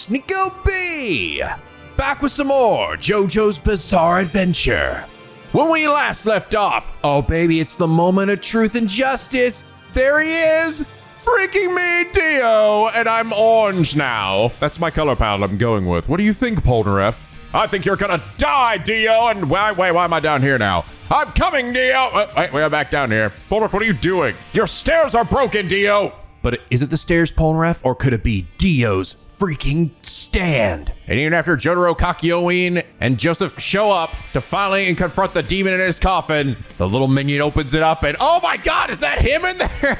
host, NicoB, back with some more Jojo's Bizarre Adventure. When we last left off, oh baby, it's the moment of truth and justice. There he is, freaking me, Dio, and I'm orange now. That's my color palette I'm going with. What do you think, Polnareff? I think you're gonna die, Dio, and why am I down here now? I'm coming, Dio. Wait, we're back down here. Polnareff, what are you doing? Your stairs are broken, Dio. But is it the stairs, Polnareff, or could it be Dio's freaking stand? And even after Jotaro, Kakyoin, and Joseph show up to finally confront the demon in his coffin, the little minion opens it up and, oh my God, is that him in there?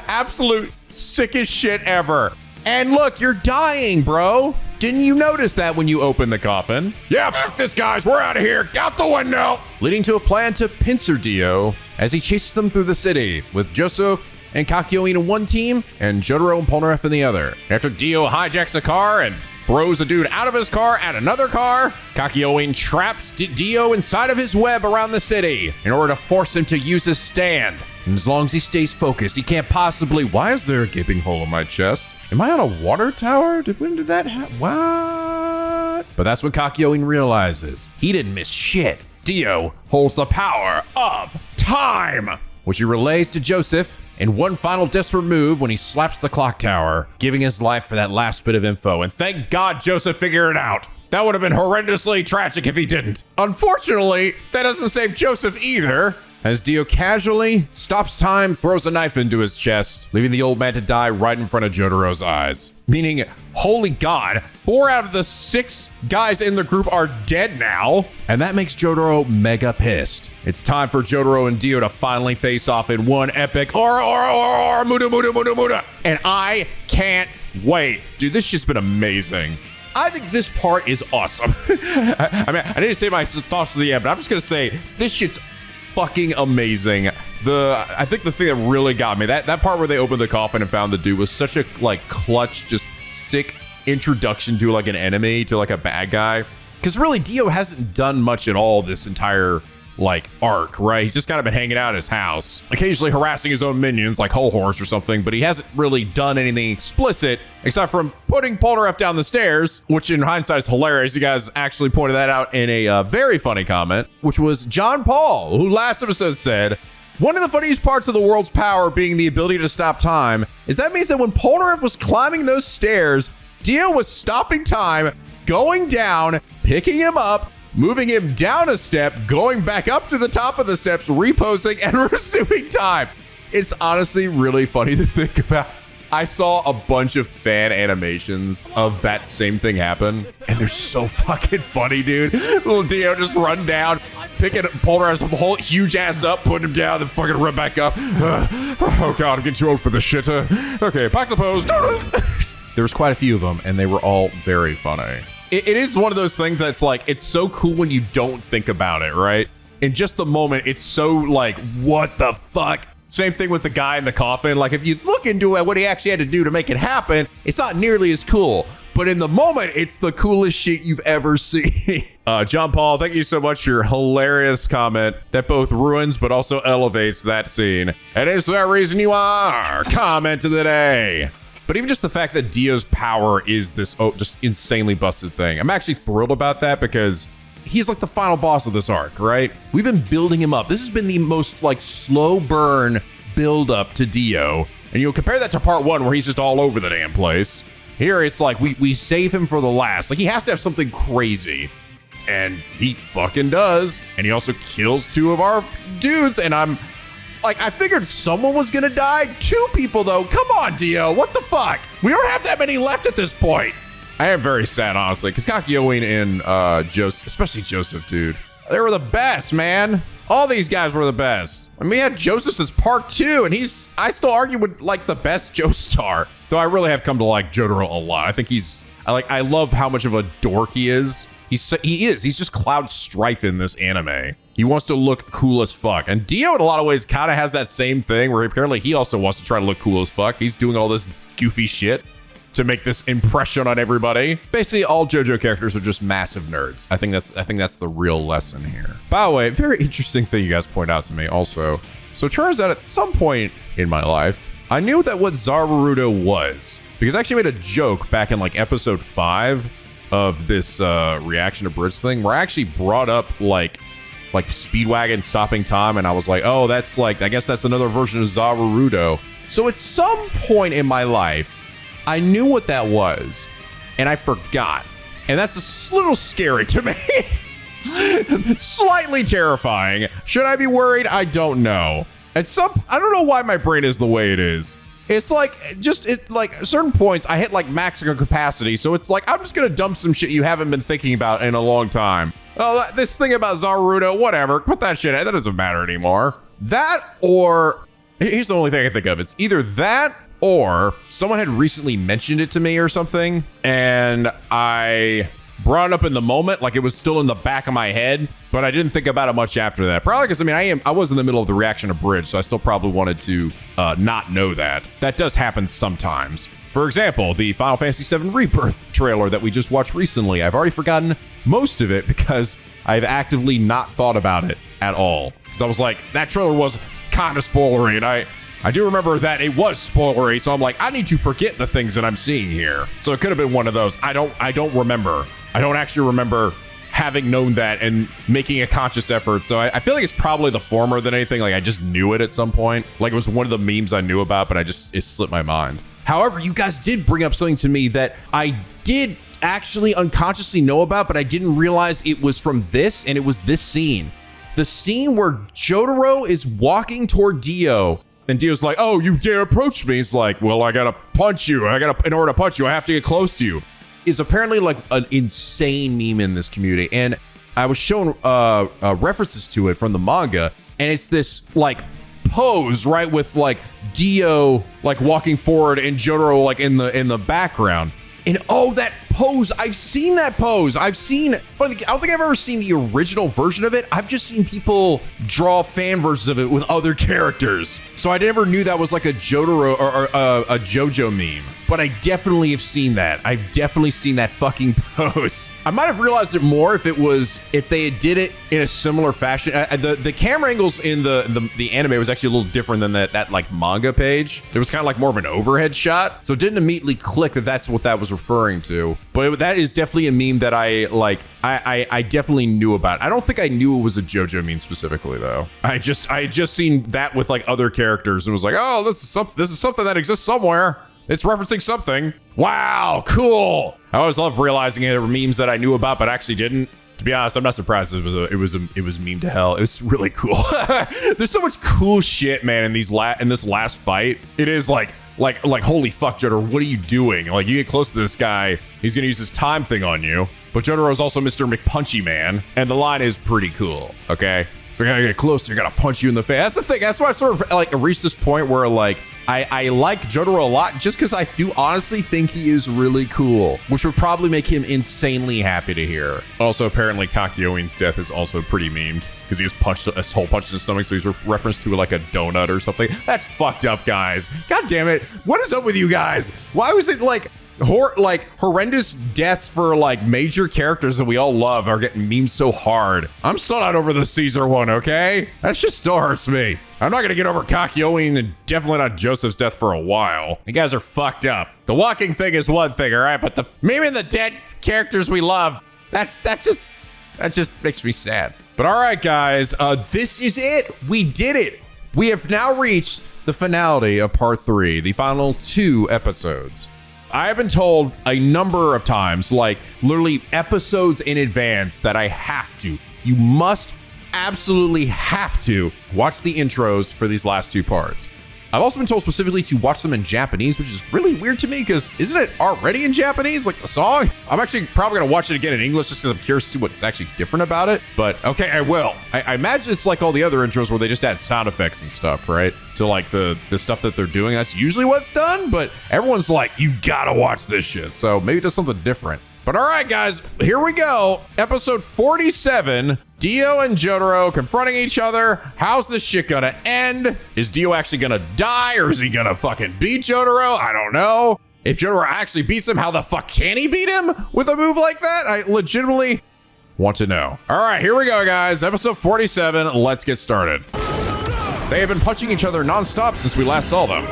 Absolute sickest shit ever. And look, you're dying, bro. Didn't you notice that when you opened the coffin? Yeah, fuck this, guys. We're out of here. Out the window. Leading to a plan to pincer Dio as he chases them through the city with Joseph and Kakyoin in one team and Jotaro and Polnareff in the other. After Dio hijacks a car and throws a dude out of his car at another car, Kakyoin traps Dio inside of his web around the city in order to force him to use his stand. And as long as he stays focused, he can't possibly... Why is there a gaping hole in my chest? Am I on a water tower? When did that happen? What? But that's when Kakyoin realizes he didn't miss shit. Dio holds the power of time, which he relays to Joseph in one final desperate move when he slaps the clock tower, giving his life for that last bit of info. And thank God Joseph figured it out. That would have been horrendously tragic if he didn't. Unfortunately, that doesn't save Joseph either, as Dio casually stops time, throws a knife into his chest, leaving the old man to die right in front of Jotaro's eyes. Meaning, holy God, 4 out of the 6 guys in the group are dead now. And that makes Jotaro mega pissed. It's time for Jotaro and Dio to finally face off in one epic muda. And I can't wait. Dude, this shit's been amazing. I think this part is awesome. I mean, I need to say my thoughts to the end, but I'm just gonna say this shit's fucking amazing. I think the thing that really got me, that part where they opened the coffin and found the dude was such a like clutch, just sick introduction to like an enemy, to like a bad guy. Because really Dio hasn't done much at all this entire like arc, right? He's just kind of been hanging out at his house, occasionally harassing his own minions like Whole Horse or something, but he hasn't really done anything explicit except from putting Polnareff down the stairs, which in hindsight is hilarious. You guys actually pointed that out in a very funny comment, which was John Paul, who last episode said, one of the funniest parts of the world's power being the ability to stop time is that means that when Polnareff was climbing those stairs, Dio was stopping time, going down, picking him up, moving him down a step, going back up to the top of the steps, reposing, and resuming time. It's honestly really funny to think about. I saw a bunch of fan animations of that same thing happen, and they're so fucking funny, dude. Little Dio just run down, picking Polnareff's whole huge ass up, putting him down, then fucking run back up. Oh God, I'm getting too old for this shit. Okay, back the pose. There was quite a few of them, and they were all very funny. It is one of those things that's like, it's so cool when you don't think about it, right? In just the moment, it's so like, what the fuck? Same thing with the guy in the coffin. Like, if you look into it, what he actually had to do to make it happen, it's not nearly as cool. But in the moment, it's the coolest shit you've ever seen. John Paul, thank you so much for your hilarious comment that both ruins but also elevates that scene. And it's that reason you are comment of the day. But even just the fact that Dio's power is this just insanely busted thing. I'm actually thrilled about that because he's like the final boss of this arc, right? We've been building him up. This has been the most like slow burn build up to Dio. And you'll compare that to part 1 where he's just all over the damn place. Here it's like we save him for the last. Like he has to have something crazy. And he fucking does. And he also kills 2 of our dudes. And I'm like, I figured someone was gonna die. 2 people though. Come on, Dio. What the fuck? We don't have that many left at this point. I am very sad, honestly, because Kakyoin and Joseph, especially Joseph, dude, they were the best, man. All these guys were the best. And we had Joseph as part 2, and I still argue with like the best Joestar. Though I really have come to like Jotaro a lot. I think I love how much of a dork he is. He's just Cloud Strife in this anime. He wants to look cool as fuck. And Dio in a lot of ways kind of has that same thing where apparently he also wants to try to look cool as fuck. He's doing all this goofy shit to make this impression on everybody. Basically, all JoJo characters are just massive nerds. I think that's the real lesson here. By the way, very interesting thing you guys point out to me also. So it turns out at some point in my life, I knew that what Zarurudo was, because I actually made a joke back in like episode 5 of this reaction to Bridge thing, where I actually brought up like Speedwagon stopping time, and I was like, oh, that's like, I guess that's another version of Zarurudo. So at some point in my life, I knew what that was, and I forgot. And that's a little scary to me. Slightly terrifying. Should I be worried? I don't know. I don't know why my brain is the way it is. It's like, like certain points I hit like maximum capacity. So it's like, I'm just going to dump some shit you haven't been thinking about in a long time. Oh, this thing about Zarurudo, whatever. Put that shit in. That doesn't matter anymore. That, or here's the only thing I can think of. It's either that or someone had recently mentioned it to me or something, and I brought it up in the moment, like it was still in the back of my head, but I didn't think about it much after that. Probably because, I mean, I was in the middle of the reaction to Bridge, so I still probably wanted to not know that. That does happen sometimes. For example, the Final Fantasy VII Rebirth trailer that we just watched recently. I've already forgotten most of it because I've actively not thought about it at all. Because I was like, that trailer was kind of spoilery, and I do remember that it was spoilery, so I'm like, I need to forget the things that I'm seeing here. So it could have been one of those. I don't remember. I don't actually remember having known that and making a conscious effort. So I feel like it's probably the former than anything. Like I just knew it at some point. Like it was one of the memes I knew about, but it slipped my mind. However, you guys did bring up something to me that I did actually unconsciously know about, but I didn't realize it was from this, and it was this scene. The scene where Jotaro is walking toward Dio, and Dio's like, oh, you dare approach me. He's like, well, I gotta punch you. In order to punch you, I have to get close to you. Is apparently like an insane meme in this community. And I was shown references to it from the manga, and it's this like pose, right, with like Dio like walking forward and Jotaro like in the background. And oh, that pose, I've seen that pose. I don't think I've ever seen the original version of it. I've just seen people draw fan versions of it with other characters. So I never knew that was like a Jotaro or a Jojo meme. But I definitely have seen that. I've definitely seen that fucking pose. I might have realized it more if they had did it in a similar fashion. The camera angles in the anime was actually a little different than that like manga page. It was kind of like more of an overhead shot. So it didn't immediately click that that's what that was referring to. But that is definitely a meme that I definitely knew about. I don't think I knew it was a JoJo meme specifically though. I just seen that with like other characters and was like, oh, this is something that exists somewhere. It's referencing something. Wow, cool. I always love realizing there were memes that I knew about but actually didn't. To be honest, I'm not surprised it was meme to hell. It was really cool. There's so much cool shit, man, in this last fight. It is like holy fuck, Jotaro, what are you doing? Like you get close to this guy, he's gonna use his time thing on you. But Jotaro is also Mr. McPunchy Man, and the line is pretty cool. Okay, if you're gonna get close, you're gonna punch you in the face. That's the thing. That's why I sort of like reached this point where like I like Jotaro a lot just because I do honestly think he is really cool, which would probably make him insanely happy to hear. Also, apparently Kakyoin's death is also pretty memed because he was punched a hole punched in the stomach, so he's referenced to like a donut or something. That's fucked up, guys. God damn it. What is up with you guys? Why was it like horrendous deaths for like major characters that we all love are getting memed so hard? I'm still not over the Caesar one, okay? That just still hurts me. I'm not gonna get over Kakyoin and definitely not Joseph's death for a while. You guys are fucked up. The walking thing is one thing, all right? But the memeing the dead characters we love, that just makes me sad. But all right, guys, this is it. We did it. We have now reached the finality of part 3, the final 2 episodes. I have been told a number of times, like literally episodes in advance, that I have to. You must absolutely have to watch the intros for these last 2 parts. I've also been told specifically to watch them in Japanese, which is really weird to me because isn't it already in Japanese, like the song? I'm actually probably gonna watch it again in English just because I'm curious to see what's actually different about it. But okay, I will. I imagine it's like all the other intros where they just add sound effects and stuff, right? To like the stuff that they're doing. That's usually what's done, but everyone's like, you gotta watch this shit. So maybe it does something different. But all right, guys, here we go. Episode 47. Dio and Jotaro confronting each other. How's this shit gonna end? Is Dio actually gonna die, or is he gonna fucking beat Jotaro? I don't know. If Jotaro actually beats him, how the fuck can he beat him with a move like that? I legitimately want to know. All right, here we go, guys. Episode 47. Let's get started. They have been punching each other nonstop since we last saw them.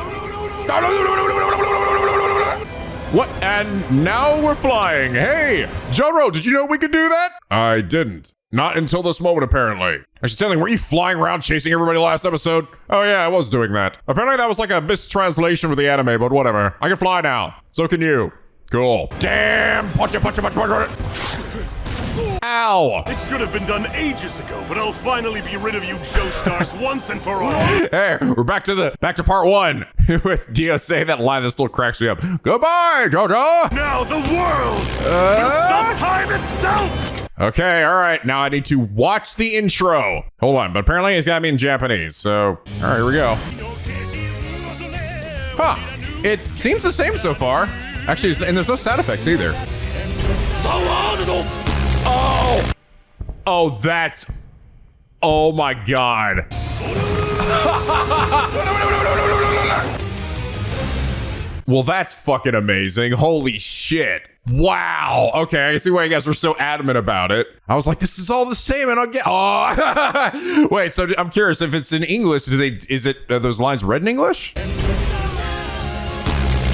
What? And now we're flying. Hey, Jojo, did you know we could do that? I didn't. Not until this moment, apparently. I should tell you, were you flying around chasing everybody last episode? Oh yeah, I was doing that. Apparently that was like a mistranslation for the anime, but whatever. I can fly now. So can you. Cool. Damn! Punch it, punch it, punch it, punch it. Ow! It should have been done ages ago, but I'll finally be rid of you Joestars once and for all. Hey, we're back to part 1 with Dio saying that line that still cracks me up. Goodbye, Jojo! Now the world will stop time itself! Okay, all right. Now I need to watch the intro. Hold on, but apparently it's got to be in Japanese. So, all right, here we go. Huh. It seems the same so far. Actually, and there's no sound effects either. Oh! Oh, that's... Oh my god. Well, that's fucking amazing. Holy shit. Wow. Okay, I see why you guys were so adamant about it. I was like, this is all the same, and I'll get. Oh, wait. So I'm curious if it's in English. Are those lines read in English?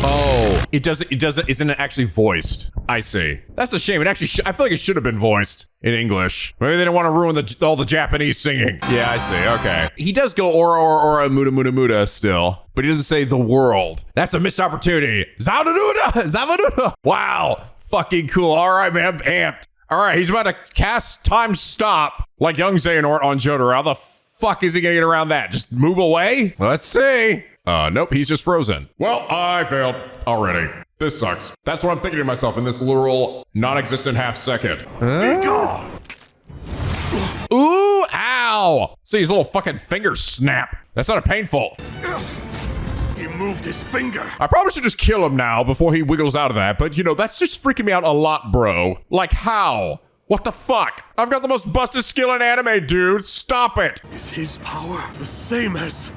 Oh, it doesn't. Isn't it actually voiced? I see. That's a shame. It actually. I feel like it should have been voiced in English. Maybe they didn't want to ruin all the Japanese singing. Yeah, I see. Okay. He does go or muda muda muda still, but he doesn't say the world. That's a missed opportunity. Zavaduda. Wow. Fucking cool. All right, man. I'm amped. All right, he's about to cast time stop like young Xehanort on Jotaro. How the fuck is he gonna get around that? Just move away? Let's see. Nope, he's just frozen. Well, I failed already. This sucks. That's what I'm thinking to myself in this literal non-existent half second. Be gone! Ooh, ow! See his little fucking finger snap. That's not painful. He moved his finger. I probably should just kill him now before he wiggles out of that, but you know, that's just freaking me out a lot, bro. Like how? What the fuck? I've got the most busted skill in anime, dude. Stop it. Is his power the same as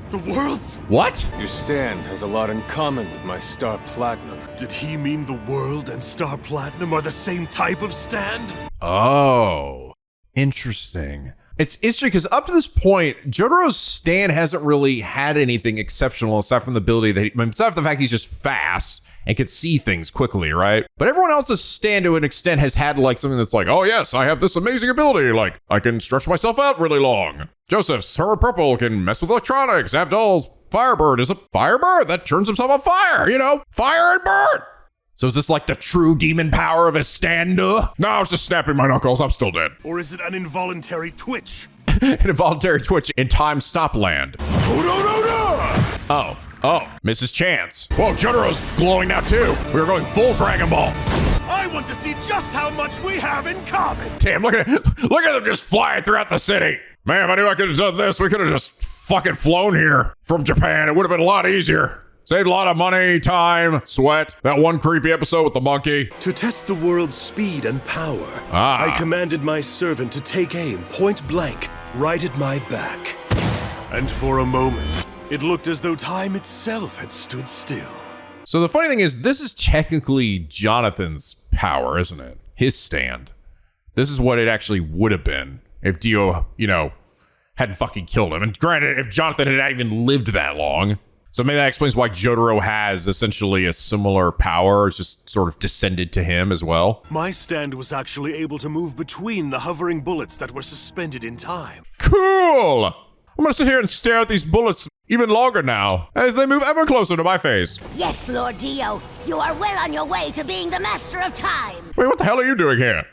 the world's? What? Your stand has a lot in common with my Star Platinum. Did he mean the world and Star Platinum are the same type of stand? Oh, interesting. It's interesting because up to this point, Jotaro's stand hasn't really had anything exceptional aside from the ability that aside from the fact he's just fast and can see things quickly, right? But everyone else's stand to an extent has had like something that's like, oh yes, I have this amazing ability. Like I can stretch myself out really long. Joseph's Hermit Purple can mess with electronics. Avdol's Firebird is a Firebird that turns himself on fire, you know, fire and burn. So is this like the true demon power of his stand-up? No, I was just snapping my knuckles. I'm still dead. Or is it an involuntary twitch? An involuntary twitch in time stop land. Oh, Mrs. Chance. Whoa, Jotaro's glowing now too. We were going full Dragon Ball. I want to see just how much we have in common. Damn, look at them just flying throughout the city. Man, if I knew I could have done this, we could have just fucking flown here from Japan. It would have been a lot easier. Saved a lot of money, time, sweat. That one creepy episode with the monkey. To test the world's speed and power, I commanded my servant to take aim point blank right at my back. And for a moment, it looked as though time itself had stood still. So the funny thing is, this is technically Jonathan's power, isn't it? His stand. This is what it actually would have been if Dio, you know, hadn't fucking killed him. And granted, if Jonathan had even lived that long. So maybe that explains why Jotaro has essentially a similar power. It's just sort of descended to him as well. My stand was actually able to move between the hovering bullets that were suspended in time. Cool! I'm gonna sit here and stare at these bullets even longer now, as they move ever closer to my face. Yes, Lord Dio, you are well on your way to being the master of time. Wait, what the hell are you doing here?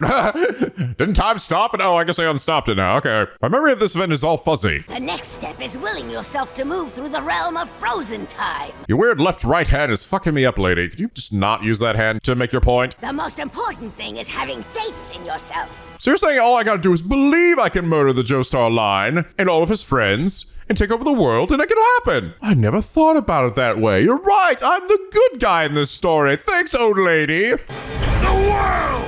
Didn't time stop? Oh, I guess I unstopped it now. Okay. My memory of this event is all fuzzy. The next step is willing yourself to move through the realm of frozen time. Your weird left-right hand is fucking me up, lady. Could you just not use that hand to make your point? The most important thing is having faith in yourself. So you're saying all I gotta do is believe I can murder the Joestar line and all of his friends and take over the world and it can happen. I never thought about it that way. You're right. I'm the good guy in this story. Thanks, old lady. The world!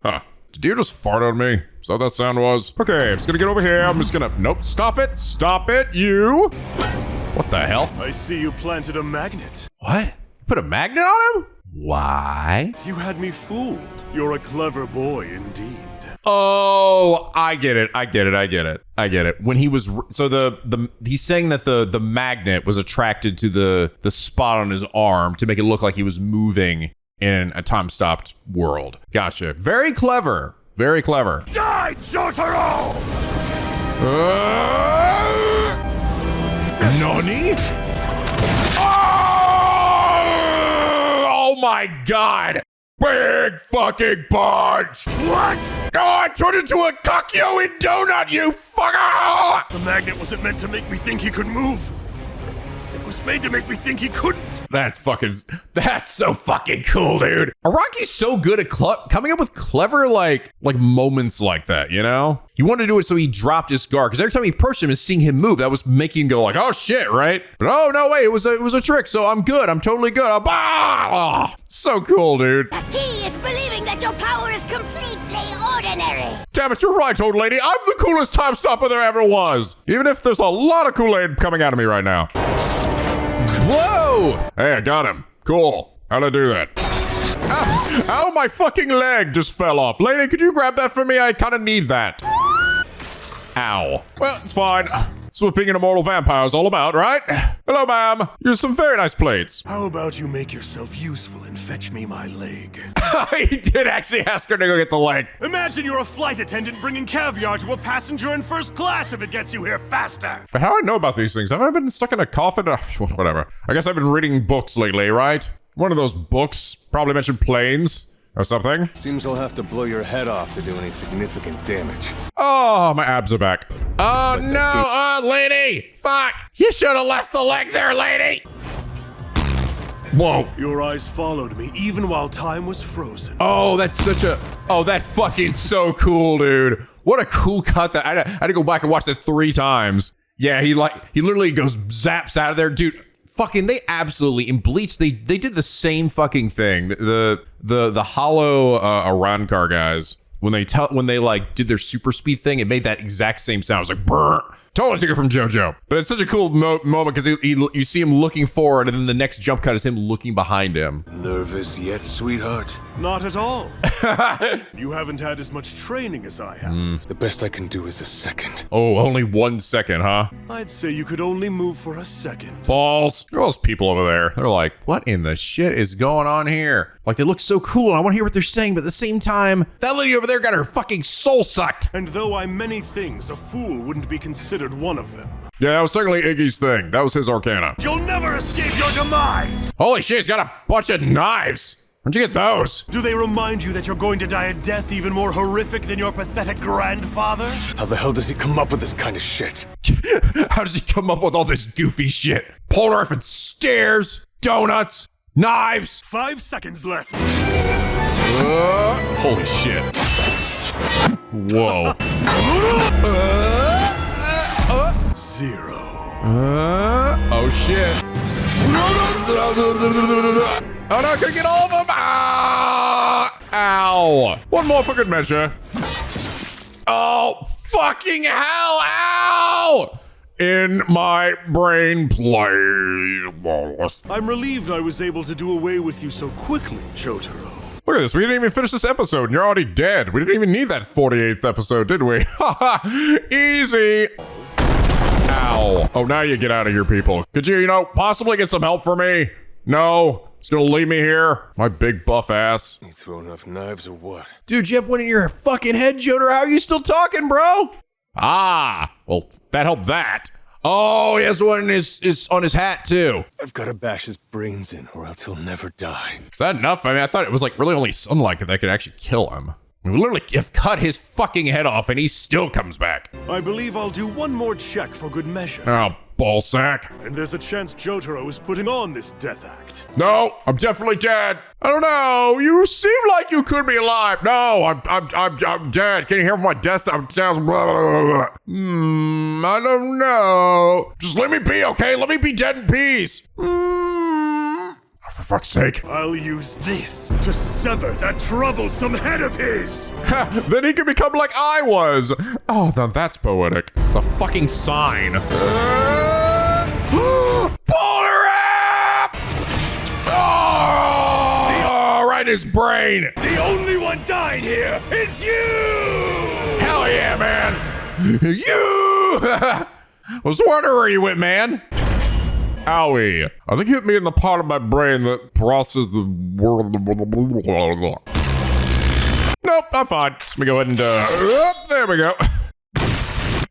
Huh. Did you just fart on me? Is that what that sound was? Okay, I'm just gonna get over here. I'm just gonna... Nope, stop it. Stop it, you. What the hell? I see you planted a magnet. What? You put a magnet on him? Why? You had me fooled. You're a clever boy indeed. Oh, I get it. When he was he's saying that the magnet was attracted to the spot on his arm to make it look like he was moving in a time-stopped world. Gotcha. Very clever. Very clever. Die, Jotaro! Nani? Oh my god! Big fucking punch! What? Oh, I turned into a Kakyoin donut, you fucker! The magnet wasn't meant to make me think he could move. It was made to make me think he couldn't. That's so fucking cool, dude. Araki's so good at coming up with clever, like moments like that, you know? He wanted to do it so he dropped his guard, because every time he approached him and seeing him move, that was making him go like, oh shit, right? But oh, no, wait, it was a trick, so I'm good. I'm totally good. Oh, so cool, dude. The key is believing that your power is completely ordinary. Damn it, you're right, old lady. I'm the coolest time stopper there ever was. Even if there's a lot of Kool-Aid coming out of me right now. Whoa! Hey, I got him. Cool. How'd I do that? Ow, my fucking leg just fell off. Lady, could you grab that for me? I kind of need that. Ow. Well, it's fine. That's what being an immortal vampire is all about, right? Hello, ma'am. Here's some very nice plates. How about you make yourself useful and fetch me my leg? He did actually ask her to go get the leg. Imagine you're a flight attendant bringing caviar to a passenger in first class if it gets you here faster. But how do I know about these things? Have I been stuck in a coffin? Whatever. I guess I've been reading books lately, right? One of those books probably mentioned planes or something. Seems I'll have to blow your head off to do any significant damage. Oh, my abs are back. Oh, no, lady. Fuck. You should have left the leg there, lady. Whoa. Your eyes followed me even while time was frozen. Oh, that's fucking so cool, dude. What a cool cut that. I had to go back and watch that 3 times. Yeah, he literally goes zaps out of there, dude. Fucking, they absolutely, in Bleach, they did the same fucking thing. The hollow Arankar guys, when they like did their super speed thing, it made that exact same sound. It was like brr. Totally took it from Jojo. But it's such a cool moment because you see him looking forward, and then the next jump cut is him looking behind him. Nervous yet, sweetheart? Not at all. You haven't had as much training as I have. The best I can do is a second. Oh, only 1 second, huh? I'd say you could only move for a second. Balls. There are all those people over there. They're like, what in the shit is going on here? Like, they look so cool, and I want to hear what they're saying, but at the same time, that lady over there got her fucking soul sucked. And though I'm many things, a fool wouldn't be considered one of them. Yeah, that was certainly Iggy's thing. That was his arcana. You'll never escape your demise! Holy shit, he's got a bunch of knives. Where'd you get those? Do they remind you that you're going to die a death even more horrific than your pathetic grandfather? How the hell does he come up with this kind of shit? How does he come up with all this goofy shit? Polar effing stairs, donuts, knives. 5 seconds left. Holy shit. Whoa. 0. Oh shit. Oh no, I couldn't get all of them. Ah! Ow. One more for good measure. Oh, fucking hell. Ow. In my brain play. I'm relieved I was able to do away with you so quickly, Jotaro. Look at this. We didn't even finish this episode and you're already dead. We didn't even need that 48th episode, did we? Easy. Ow. Oh, now you get out of here, people. Could you, possibly get some help for me? No? It's gonna leave me here? My big buff ass. You throw enough knives or what? Dude, you have one in your fucking head, Jotaro. How are you still talking, bro? Ah, well, that helped that. Oh, he has one is on his hat, too. I've got to bash his brains in or else he'll never die. Is that enough? I mean, I thought it was like really only sunlight that could actually kill him. We literally have cut his fucking head off and he still comes back. I believe I'll do one more check for good measure. Oh, ballsack. And there's a chance Jotaro is putting on this death act. No, I'm definitely dead. I don't know. You seem like you could be alive. No, I'm dead. Can you hear my death sounds? Blah, blah, blah. I don't know. Just let me be, okay? Let me be dead in peace. For fuck's sake. I'll use this to sever that troublesome head of his. Then he can become like I was. Oh, now that's poetic. The fucking sign. Polar F! Oh, right his brain. The only one dying here is you! Hell yeah, man. You! Was wondering where you went, man. Owie. I think you hit me in the part of my brain that processes the word. Nope, I'm fine. Let me go ahead and, there we go.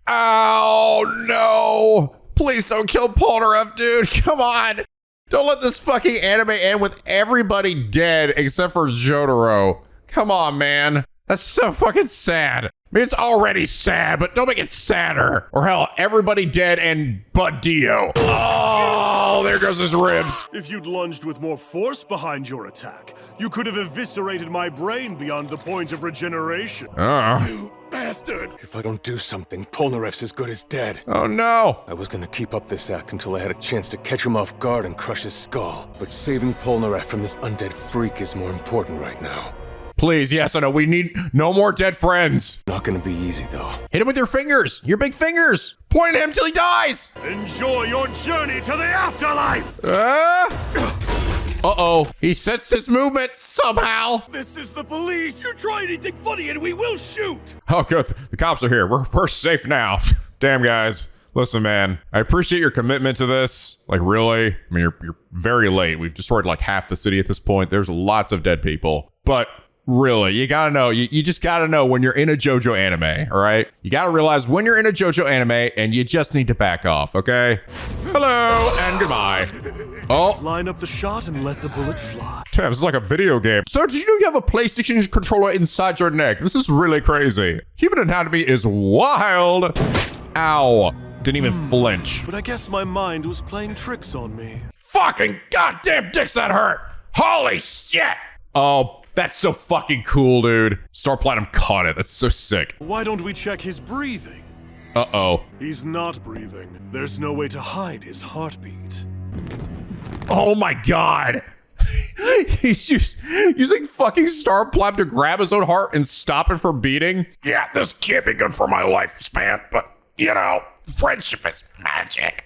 Oh, no. Please don't kill Polnareff, dude. Come on. Don't let this fucking anime end with everybody dead except for Jotaro. Come on, man. That's so fucking sad. I mean, it's already sad, but don't make it sadder. Or hell, everybody dead and but Dio. Oh, there goes his ribs. If you'd lunged with more force behind your attack, you could have eviscerated my brain beyond the point of regeneration. You bastard! If I don't do something, Polnareff's as good as dead. Oh, no. I was gonna keep up this act until I had a chance to catch him off guard and crush his skull. But saving Polnareff from this undead freak is more important right now. Please, yes, I know. We need no more dead friends. Not gonna be easy, though. Hit him with your fingers. Your big fingers. Point at him till he dies. Enjoy your journey to the afterlife! Uh-oh. He sensed his movement somehow. This is the police! You try anything funny and we will shoot! Oh, good. The cops are here. We're safe now. Damn, guys. Listen, man, I appreciate your commitment to this. Like, really? I mean, you're very late. We've destroyed like half the city at this point. There's lots of dead people. But really, you gotta know. You just gotta know when you're in a JoJo anime, all right? You gotta realize when you're in a JoJo anime and you just need to back off, okay? Hello and goodbye. Oh. Line up the shot and let the bullet fly. Damn, this is like a video game. So did you know you have a PlayStation controller inside your neck? This is really crazy. Human anatomy is wild. Ow. Didn't even flinch. But I guess my mind was playing tricks on me. Fucking goddamn dicks that hurt. Holy shit. Oh, that's so fucking cool, dude. Star Platinum caught it. That's so sick. Why don't we check his breathing? Uh-oh. He's not breathing. There's no way to hide his heartbeat. Oh my god. He's using fucking Star Platinum to grab his own heart and stop it from beating. Yeah, this can't be good for my lifespan, but, you know, friendship is magic.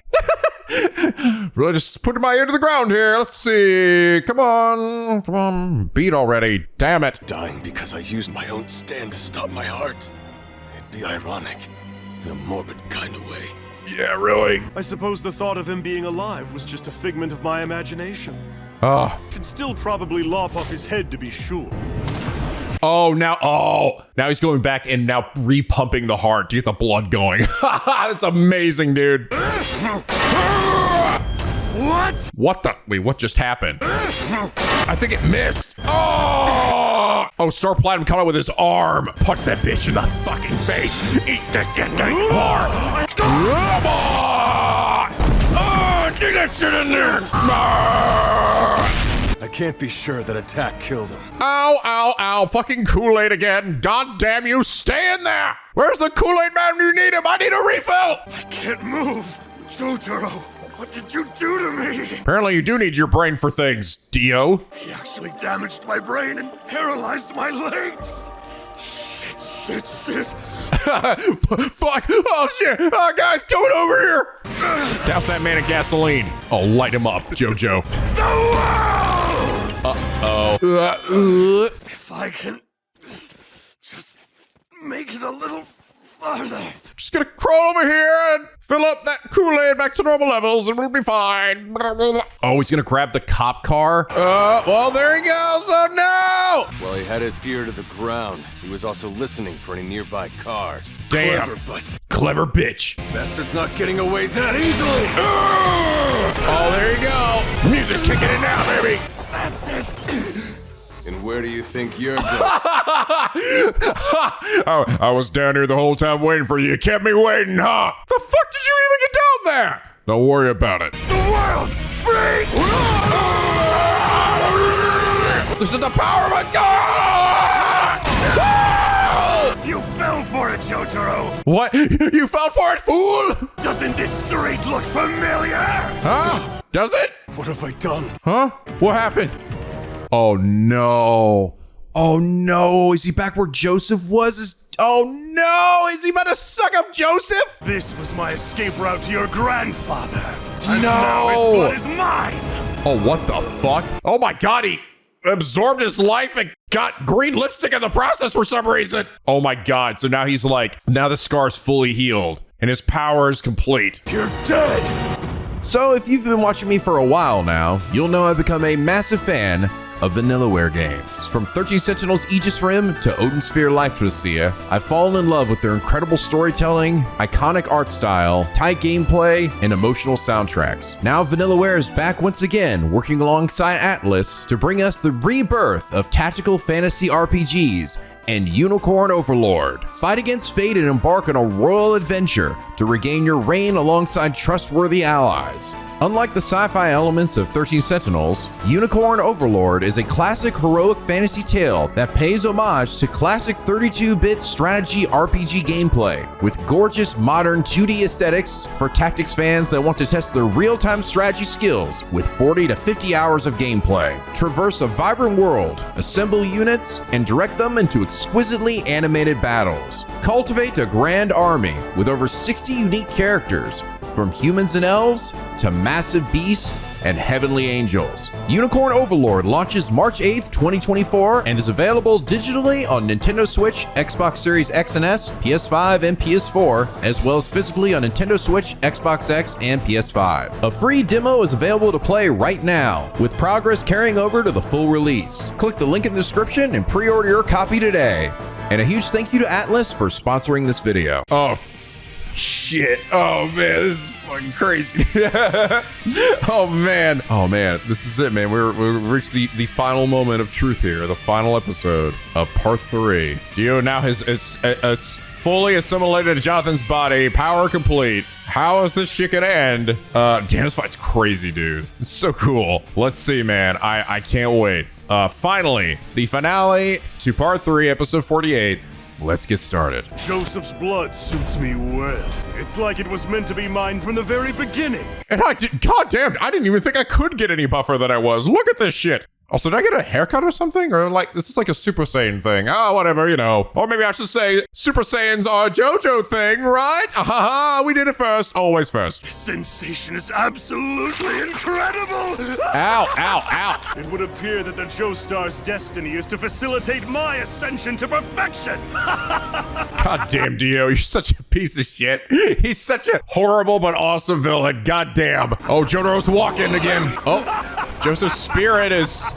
Really just putting my ear to the ground here. Let's see. Come on. Beat already. Damn it. Dying because I used my own stand to stop my heart. It'd be ironic, in a morbid kind of way. Yeah, really. I suppose the thought of him being alive was just a figment of my imagination. Oh. Should still probably lop off his head to be sure. Now he's going back and now repumping the heart to get the blood going. That's amazing, dude. What the? Wait, what just happened? I think it missed. Oh, Star Platinum coming out with his arm. Punch that bitch in the fucking face. Eat this, you dang whore. Come on. Oh, dig that shit in there. I can't be sure that attack killed him. Ow. Fucking Kool-Aid again. God damn you. Stay in there. Where's the Kool-Aid man? You need him. I need a refill. I can't move. Jotaro, what did you do to me? Apparently you do need your brain for things, Dio. He actually damaged my brain and paralyzed my legs. Shit. Fuck. Oh, shit. Guys, coming over here. Douse that man in gasoline. Oh, light him up, Jojo. The world! Uh-oh. If I can just make it a little farther. Just gonna crawl over here and fill up that Kool-Aid back to normal levels and we'll be fine. Oh, he's gonna grab the cop car. Well, there he goes. Oh, no. While he had his ear to the ground, he was also listening for any nearby cars. Damn. Clever bitch. Bastard's not getting away that easily. Oh, there you go. Music's kicking in now, baby. That's it. And where do you think you're going? Oh, I was down here the whole time waiting for you. You kept me waiting, huh? The fuck did you even get down there? Don't worry about it. The world free! This is the power of a god! You fell for it, Jotaro! What? You fell for it, fool? Doesn't this street look familiar? Huh? Does it? What have I done? Huh? What happened? Oh no. Oh no. Is he back where Joseph was? Oh no. Is he about to suck up Joseph? This was my escape route to your grandfather. And No. now his blood is mine! Oh, what the fuck? Oh my god, absorbed his life and got green lipstick in the process for some reason. Oh my God. So now he's like, now the scar's fully healed and his power is complete. You're dead! So if you've been watching me for a while now, you'll know I've become a massive fan of Vanillaware games. From 13 Sentinels Aegis Rim to Odin Sphere Life Lucia, I've fallen in love with their incredible storytelling, iconic art style, tight gameplay, and emotional soundtracks. Now Vanillaware is back once again, working alongside Atlas to bring us the rebirth of tactical fantasy RPGs and Unicorn Overlord. Fight against fate and embark on a royal adventure to regain your reign alongside trustworthy allies. Unlike the sci-fi elements of 13 Sentinels, Unicorn Overlord is a classic heroic fantasy tale that pays homage to classic 32-bit strategy RPG gameplay, with gorgeous modern 2D aesthetics for tactics fans that want to test their real-time strategy skills with 40 to 50 hours of gameplay. Traverse a vibrant world, assemble units, and direct them into exquisitely animated battles. Cultivate a grand army with over 60 unique characters, from humans and elves to massive beasts and heavenly angels. Unicorn Overlord launches March 8th, 2024 and is available digitally on Nintendo Switch, Xbox Series X and S, PS5, and PS4, as well as physically on Nintendo Switch, Xbox X, and PS5. A free demo is available to play right now, with progress carrying over to the full release. Click the link in the description and pre-order your copy today. And a huge thank you to Atlas for sponsoring this video. Oh, shit. Oh man, this is fucking crazy. Oh man, this is it, man. We're reached the final moment of truth here, the final episode of part 3. Dio now has fully assimilated Jonathan's body, power complete. How is this shit gonna end? Damn, this fight's crazy, dude. It's so cool. Let's see, man. I can't wait. Finally, the finale to part 3, episode 48. Let's get started. Joseph's blood suits me well. It's like it was meant to be mine from the very beginning. And God damn, I didn't even think I could get any buffer than I was. Look at this shit. Also, did I get a haircut or something? Or like, this is like a Super Saiyan thing. Oh, whatever, you know. Or maybe I should say Super Saiyan's our Jojo thing, right? Ahaha, we did it first. Always first. This sensation is absolutely incredible. Ow, ow, ow. It would appear that the Joestar's destiny is to facilitate my ascension to perfection. God damn, Dio, you're such a piece of shit. He's such a horrible but awesome villain. God damn. Oh, Jotaro's walking again. Oh, Joseph's spirit is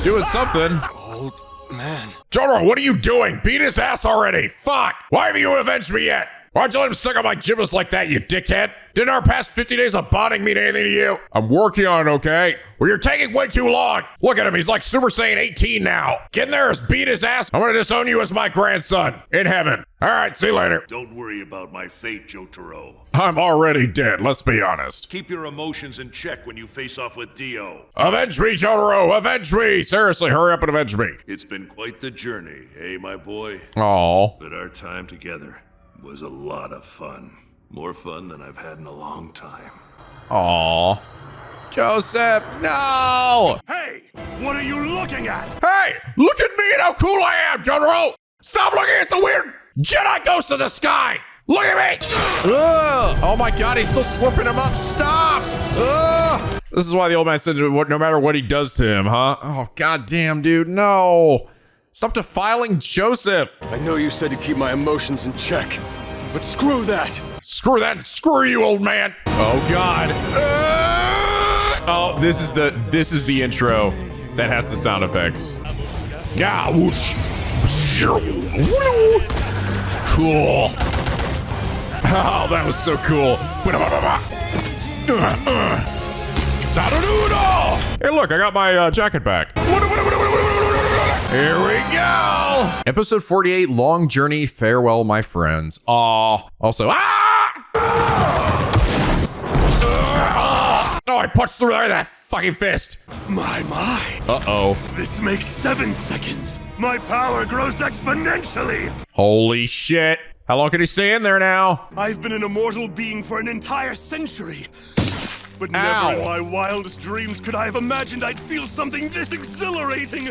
doing something. Old man. Jotaro, what are you doing? Beat his ass already. Fuck. Why haven't you avenged me yet? Why'd you let him suck on my giblets like that, you dickhead? Didn't our past 50 days of bonding mean anything to you? I'm working on it, okay? Well, you're taking way too long. Look at him, he's like Super Saiyan 18 now. Get in there, beat his ass. I'm gonna disown you as my grandson in heaven. All right, see you later. Don't worry about my fate, Jotaro. I'm already dead, let's be honest. Keep your emotions in check when you face off with Dio. Avenge me, Jotaro, avenge me. Seriously, hurry up and avenge me. It's been quite the journey, eh, my boy? Aww. But our time together was a lot of fun. More fun than I've had in a long time. Aww. Joseph, no! Hey, what are you looking at? Hey, look at me and how cool I am, Jotaro! Stop looking at the weird Jedi ghost of the sky! Look at me! Ugh. Oh my God, he's still slipping him up. Stop! Ugh. This is why the old man said no matter what he does to him, huh? Oh, God damn, dude, no. Stop defiling Joseph. I know you said to keep my emotions in check, but screw that. Screw that, screw you, old man. Oh God. Oh, this is the intro that has the sound effects. Yeah, whoosh. Cool. Oh, that was so cool. Sarudo! Hey, look, I got my jacket back. Here we go! Episode 48, Long Journey, Farewell, my friends. Aw. Also, oh, I punched through that fucking fist. My. Uh-oh. This makes 7 seconds. My power grows exponentially. Holy shit. How long can he stay in there now? I've been an immortal being for an entire century. But never in my wildest dreams could I have imagined I'd feel something this exhilarating.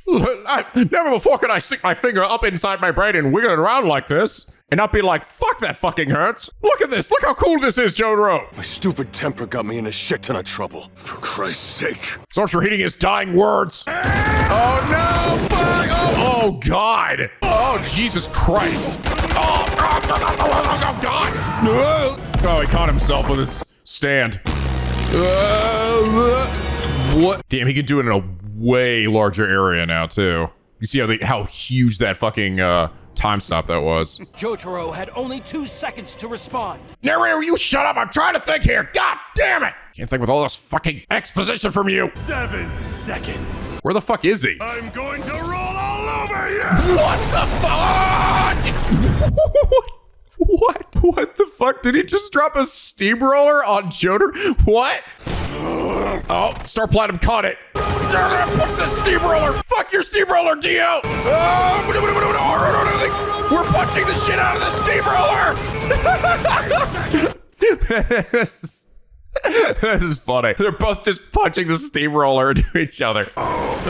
Never before could I stick my finger up inside my brain and wiggle it around like this. and not be like, fuck that fucking hurts. Look at this. Look how cool this is, Jotaro. My stupid temper got me in a shit ton of trouble. For Christ's sake. So much for heeding his dying words. Oh no, fuck. Oh God. Oh, Jesus Christ. Oh God. Oh, he caught himself with his stand. What? Damn, he can do it in a way larger area now, too. You see how huge that fucking time stop that was. Jotaro had only 2 seconds to respond. Narrator, you shut up. I'm trying to think here. God damn it. Can't think with all this fucking exposition from you. 7 seconds. Where the fuck is he? I'm going to roll all over you. What the fuck? What the fuck? Did he just drop a steamroller on Jotaro? What? Oh, Star Platinum caught it. What's the steamroller? Fuck your steamroller, Dio. We're punching the shit out of the steamroller. This is funny. They're both just punching the steamroller into each other. Oh,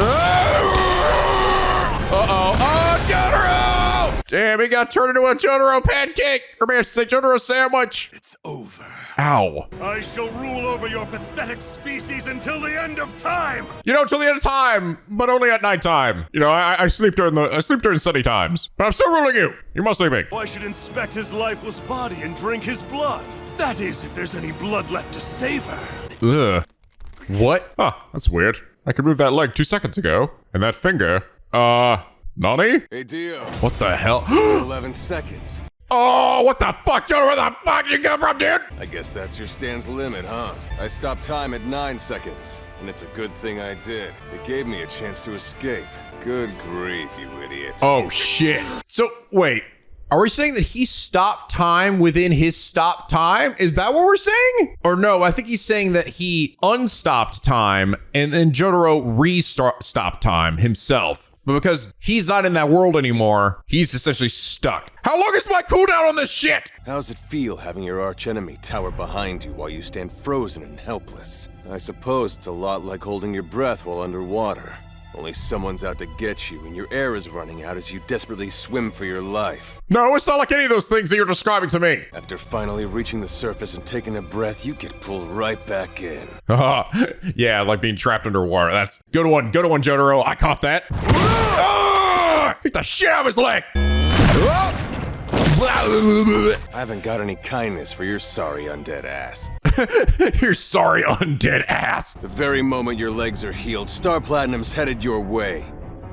Jotaro! Damn, he got turned into a Jotaro pancake. Or maybe I should say Jotaro sandwich. It's over. Ow. I shall rule over your pathetic species until the end of time. You know, till the end of time, but only at nighttime. You know, I sleep during sunny times. But I'm still ruling you. You're most sleeping. I should inspect his lifeless body and drink his blood. That is, if there's any blood left to savor. Ugh. What? Huh, that's weird. I could move that leg 2 seconds ago. And that finger. Nani? Hey, Dio. What the hell? 11 seconds. Oh, what the fuck, Jojo? Where the fuck you come from, dude? I guess that's your stand's limit, huh? I stopped time at 9 seconds, and it's a good thing I did. It gave me a chance to escape. Good grief, you idiots. Oh, shit. So, wait. Are we saying that he stopped time within his stop time? Is that what we're saying? Or no, I think he's saying that he unstopped time, and then Jotaro stopped time himself. But because he's not in that world anymore, he's essentially stuck. How long is my cooldown on this shit? How's it feel having your archenemy tower behind you while you stand frozen and helpless? I suppose it's a lot like holding your breath while underwater. Only someone's out to get you and your air is running out as you desperately swim for your life. No, it's not like any of those things that you're describing to me. After finally reaching the surface and taking a breath, you get pulled right back in. Yeah, like being trapped underwater. That's good one, Jotaro. I caught that. Kick the shit out of his leg. I haven't got any kindness for your sorry undead ass. You're sorry, undead ass. The very moment your legs are healed, Star Platinum's headed your way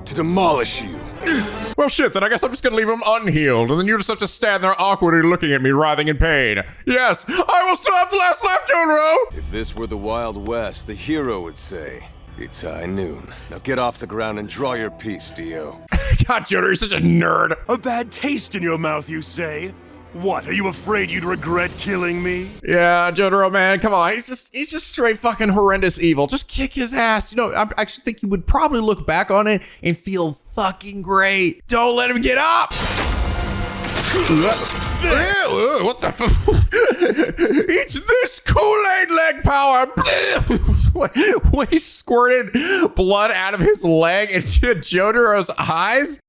to demolish you. Well, shit, then I guess I'm just gonna leave him unhealed, and then you just have to stand there awkwardly looking at me, writhing in pain. Yes, I will still have the last left, Jotaro! If this were the Wild West, the hero would say, "It's high noon. Now get off the ground and draw your piece, Dio." God, Jotaro, you're such a nerd. A bad taste in your mouth, you say? What, are you afraid you'd regret killing me? Yeah, Jotaro, man, come on. He's just straight fucking horrendous evil. Just kick his ass. You know, I actually think you would probably look back on it and feel fucking great. Don't let him get up. Ew, what the fuck? It's this Kool-Aid leg power. When he squirted blood out of his leg into Jotaro's eyes.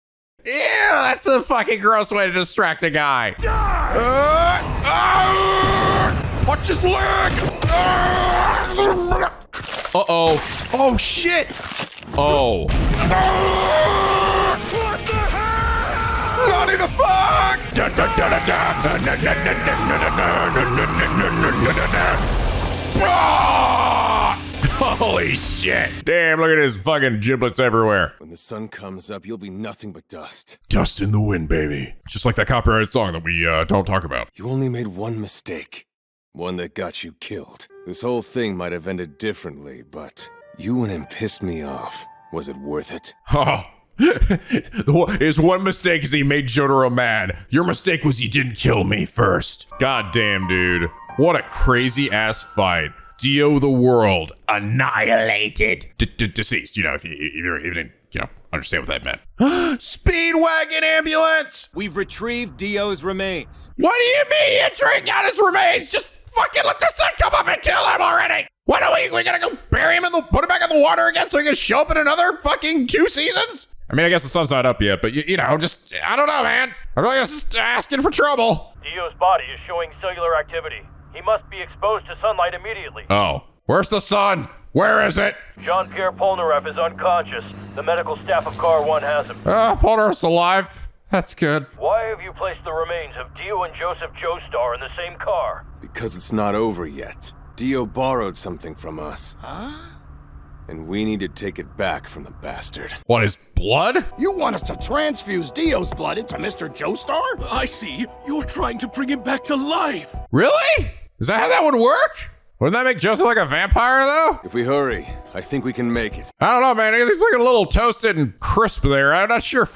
Ew, that's a fucking gross way to distract a guy. Watch his leg. Uh-oh. Oh, shit. Oh. What the hell? Lonnie the fuck! Holy shit. Damn, look at his fucking giblets everywhere. When the sun comes up, you'll be nothing but dust. Dust in the wind, baby. Just like that copyrighted song that we don't talk about. You only made one mistake. One that got you killed. This whole thing might have ended differently, but you went and pissed me off. Was it worth it? Oh. His one mistake is he made Jotaro mad. Your mistake was you didn't kill me first. God damn, dude. What a crazy ass fight. Dio the world annihilated. Deceased, you know, if you didn't, understand what that meant. Speedwagon ambulance! We've retrieved Dio's remains. What do you mean you drink out his remains? Just fucking let the sun come up and kill him already! What are we gonna go bury him put him back in the water again so he can show up in another fucking 2 seasons? I mean, I guess the sun's not up yet, but you know, just, I don't know, man. I feel like I'm just asking for trouble. Dio's body is showing cellular activity. He must be exposed to sunlight immediately. Oh, where's the sun? Where is it? Jean-Pierre Polnareff is unconscious. The medical staff of Car 1 has him. Polnareff's alive. That's good. Why have you placed the remains of Dio and Joseph Joestar in the same car? Because it's not over yet. Dio borrowed something from us. Huh? And we need to take it back from the bastard. What, his blood? You want us to transfuse Dio's blood into Mr. Joestar? I see. You're trying to bring him back to life. Really? Is that how that would work? Wouldn't that make Joseph like a vampire, though? If we hurry, I think we can make it. I don't know, man. He's looking a little toasted and crisp there. I'm not sure.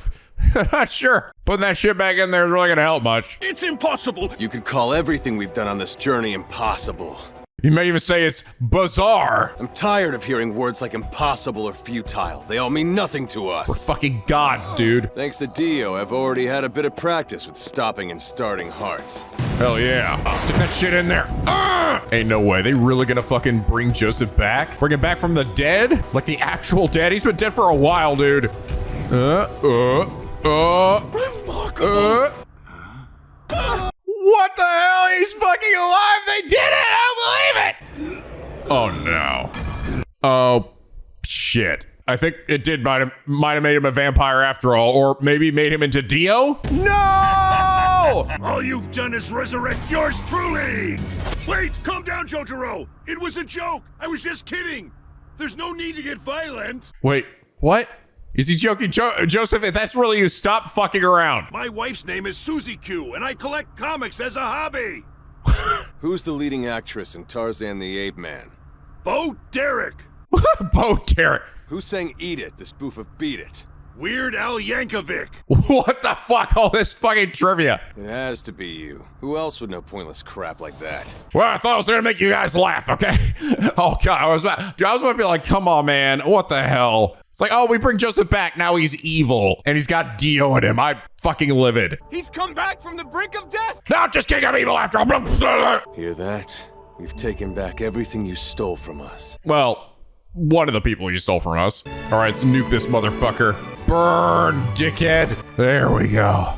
I'm not sure. Putting that shit back in there is really gonna help much. It's impossible. You could call everything we've done on this journey impossible. You may even say it's bizarre. I'm tired of hearing words like impossible or futile. They all mean nothing to us. We're fucking gods, dude. Thanks to Dio, I've already had a bit of practice with stopping and starting hearts. Hell yeah. Stick that shit in there. Ain't no way. They really gonna fucking bring Joseph back? Bring him back from the dead? Like the actual dead? He's been dead for a while, dude. What the hell? He's fucking alive. They did it. I don't believe it. Oh no. Oh shit. I think it did might have made him a vampire after all, or maybe made him into Dio. No! All you've done is resurrect yours truly! Wait, calm down, Jotaro! It was a joke! I was just kidding! There's no need to get violent! Wait, what? Is he joking? Joseph, if that's really you, stop fucking around. My wife's name is Susie Q, and I collect comics as a hobby! Who's the leading actress in Tarzan the Ape Man? Bo Derek! Bo Derek. Who sang Eat It, the spoof of Beat It? Weird Al Yankovic! What the fuck? All this fucking trivia. It has to be you. Who else would know pointless crap like that? Well, I thought I was gonna make you guys laugh, okay? Oh god, I was about to be like, come on, man, what the hell? It's like, oh, we bring Joseph back, now he's evil, and he's got Dio in him. I'm fucking livid. He's come back from the brink of death! No, just kidding, I'm evil after all. Hear that? We've taken back everything you stole from us. Well, one of the people you stole from us. All right, let's nuke this motherfucker. Burn, dickhead. There we go.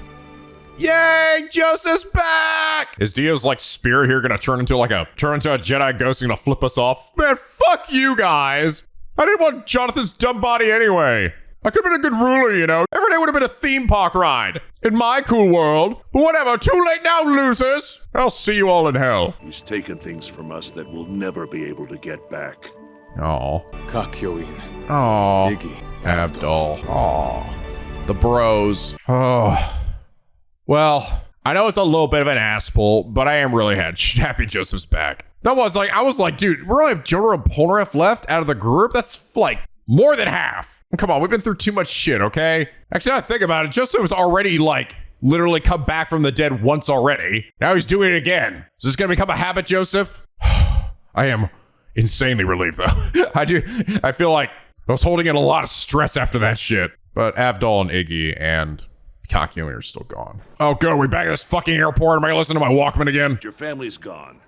Yay, Joseph's back! Is Dio's like spirit here gonna turn into a Jedi ghost and gonna flip us off? Man, fuck you guys. I didn't want Jonathan's dumb body anyway. I could have been a good ruler, you know. Every day would have been a theme park ride in my cool world. But whatever, too late now, losers. I'll see you all in hell. He's taken things from us that we'll never be able to get back. Oh. Kakyoin. Oh. Iggy. Abdul. Oh. The bros. Oh. Well, I know it's a little bit of an ass pull, but I am really happy Joseph's back. I was like, dude, we only have Jojo and Polnareff left out of the group? That's like more than half. Come on, we've been through too much shit, okay? Actually, now I think about it, Joseph was already like literally come back from the dead once already. Now he's doing it again. Is this gonna become a habit, Joseph? I am insanely relieved though. I feel like I was holding in a lot of stress after that shit. But Avdol and Iggy and Kakyoin are still gone. Oh, good. We back at this fucking airport. Am I gonna listen to my Walkman again? Your family's gone.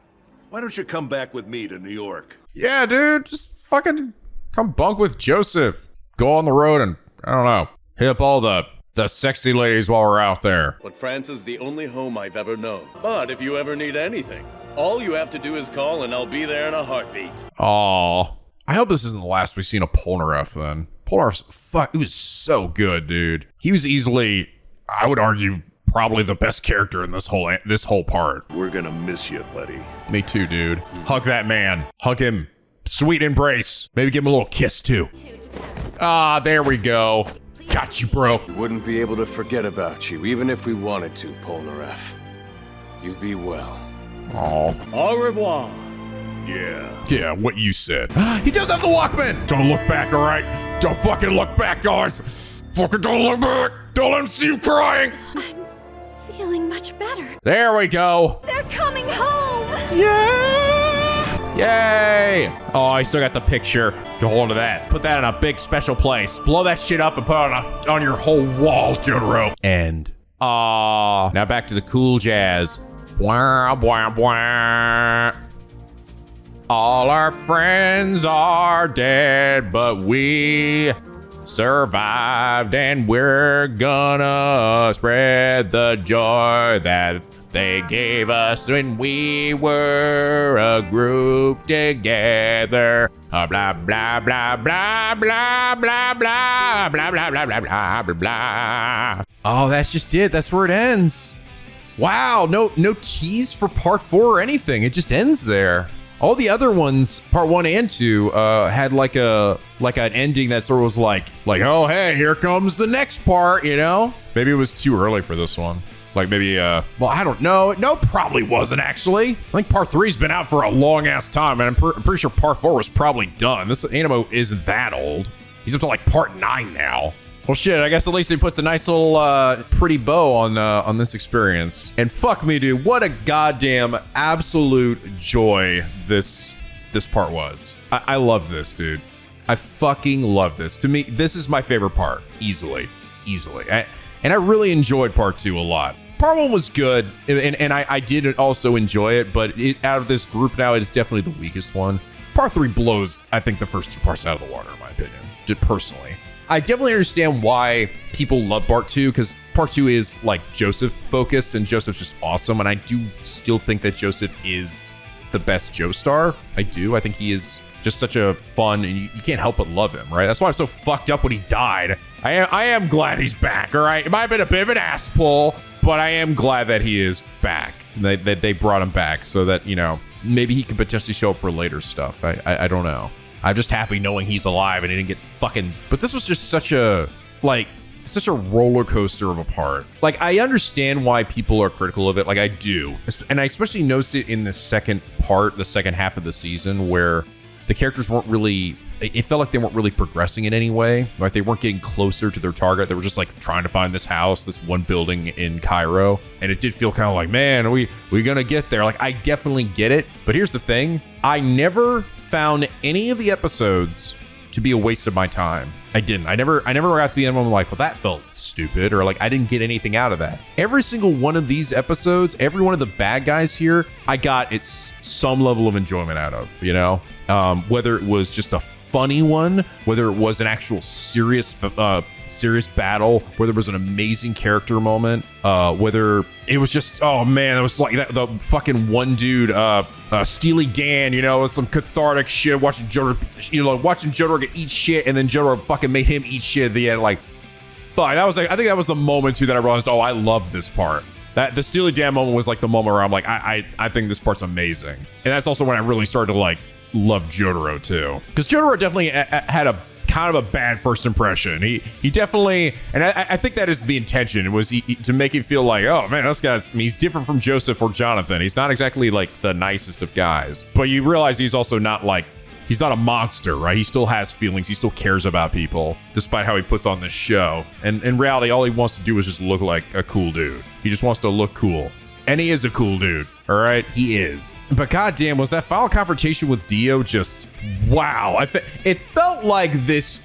Why don't you come back with me to New York? Yeah, dude. Just fucking come bunk with Joseph. Go on the road and, I don't know, hit up all the sexy ladies while we're out there. But France is the only home I've ever known. But if you ever need anything, all you have to do is call and I'll be there in a heartbeat. Aw. I hope this isn't the last we've seen of Polnareff then. Polnareff's, he was so good, dude. He was easily, I would argue, probably the best character in this whole part. We're gonna miss you, buddy. Me too, dude. Hug that man. Hug him. Sweet embrace. Maybe give him a little kiss too. Ah, there we go. Got you, bro. We wouldn't be able to forget about you, even if we wanted to, Polnareff. You be well. Aw. Au revoir. Yeah, what you said. He does have the Walkman! Don't look back, alright? Don't fucking look back, guys! Fucking don't look back! Don't let him see you crying! I'm feeling much better. There we go! They're coming home! Yay! Yay! Oh, I still got the picture. To hold on to that. Put that in a big special place. Blow that shit up and put it on your whole wall, Jotaro. End. Now back to the cool jazz. Bwah, bwah, bwah. All our friends are dead, but we survived, and we're gonna spread the joy that they gave us when we were a group together. Blah, blah, blah, blah, blah, blah, blah, blah, blah, blah, blah, blah, blah, blah. Oh, that's just it. That's where it ends. Wow, no tease for part 4 or anything. It just ends there. All the other ones, part 1 and 2, had like an ending that sort of was like, oh, hey, here comes the next part, you know? Maybe it was too early for this one. Like maybe, well, I don't know. No, probably wasn't actually. I think part 3's been out for a long ass time, and I'm pretty sure part 4 was probably done. This anime isn't that old. He's up to like part 9 now. Well, shit, I guess at least he puts a nice little pretty bow on this experience. And fuck me, dude, what a goddamn absolute joy this part was. I love this, dude. I fucking love this. To me, this is my favorite part, easily. And I really enjoyed part 2 a lot. Part 1 was good, and I did also enjoy it, but out of this group now, it is definitely the weakest one. Part 3 blows, I think, the first 2 parts out of the water, in my opinion, personally. I definitely understand why people love part 2, because part 2 is like Joseph focused, and Joseph's just awesome, and I do still think that Joseph is the best Joestar. I do. I think he is just such a fun, and you can't help but love him, right? That's why I'm so fucked up when he died. I am glad he's back, all right? It might have been a bit of an ass pull, but I am glad that he is back, that they brought him back so that, you know, maybe he could potentially show up for later stuff. I don't know. I'm just happy knowing he's alive and he didn't get fucking... But this was just such a roller coaster of a part. Like, I understand why people are critical of it. Like, I do. And I especially noticed it in the second part, the second half of the season, where the characters weren't really... It felt like they weren't really progressing in any way. Right? They weren't getting closer to their target. They were just like trying to find this house, this one building in Cairo. And it did feel kind of like, man, are we gonna get there? Like, I definitely get it. But here's the thing. I never found any of the episodes to be a waste of my time. I didn't. I never got to the end of them like, well, that felt stupid, or like I didn't get anything out of that. Every single one of these episodes, every one of the bad guys here, I got some level of enjoyment out of, you know? Whether it was just a funny one, whether it was an actual serious battle, whether it was an amazing character moment, whether it was just, oh man, it was like the fucking one dude, Steely Dan, you know, with some cathartic shit, watching Jotaro get eat shit, and then Jotaro fucking made him eat shit at the end. Like, fuck, I think that was the moment too that I realized, oh, I love this part. That the Steely Dan moment was like the moment where I'm like, I think this part's amazing, and that's also when I really started to like love Jotaro too, because Jotaro definitely had a kind of a bad first impression. He definitely, and I think that is the intention. It was to make you feel like, oh man, this guy's, I mean, he's different from Joseph or Jonathan. He's not exactly like the nicest of guys, but you realize he's also not like, he's not a monster, right? He still has feelings. He still cares about people, despite how he puts on this show. And in reality, all he wants to do is just look like a cool dude. He just wants to look cool. And he is a cool dude, all right? He is. But goddamn, was that final confrontation with Dio just, wow. It felt like this,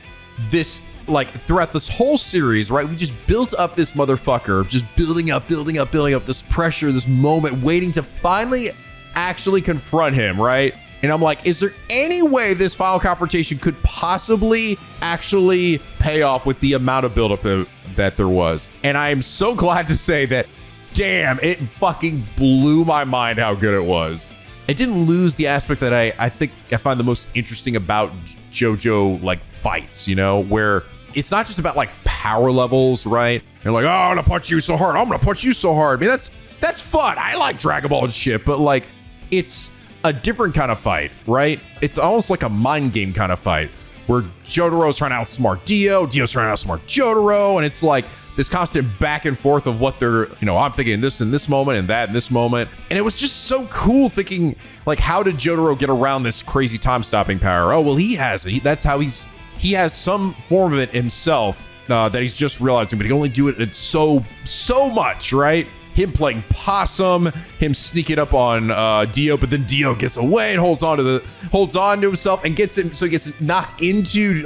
like throughout this whole series, right? We just built up this motherfucker, just building up this pressure, this moment, waiting to finally actually confront him, right? And I'm like, is there any way this final confrontation could possibly actually pay off with the amount of buildup that there was? And I'm so glad to say that, damn, it fucking blew my mind how good it was. It didn't lose the aspect that I think I find the most interesting about JoJo like fights, you know, where it's not just about like power levels, right? They're like, oh, I'm gonna punch you so hard. I'm gonna punch you so hard. I mean, that's fun. I like Dragon Ball and shit, but like, it's a different kind of fight, right? It's almost like a mind game kind of fight where Jotaro's trying to outsmart Dio, Dio's trying to outsmart Jotaro, and it's like this constant back and forth of what they're, you know, I'm thinking this in this moment and that in this moment. And it was just so cool thinking, like, how did Jotaro get around this crazy time-stopping power? Oh, well, he has it. That's how he has some form of it himself that he's just realizing, but he can only do it so much, right? Him playing possum, him sneaking up on Dio, but then Dio gets away and holds on to himself and gets him, so he gets knocked into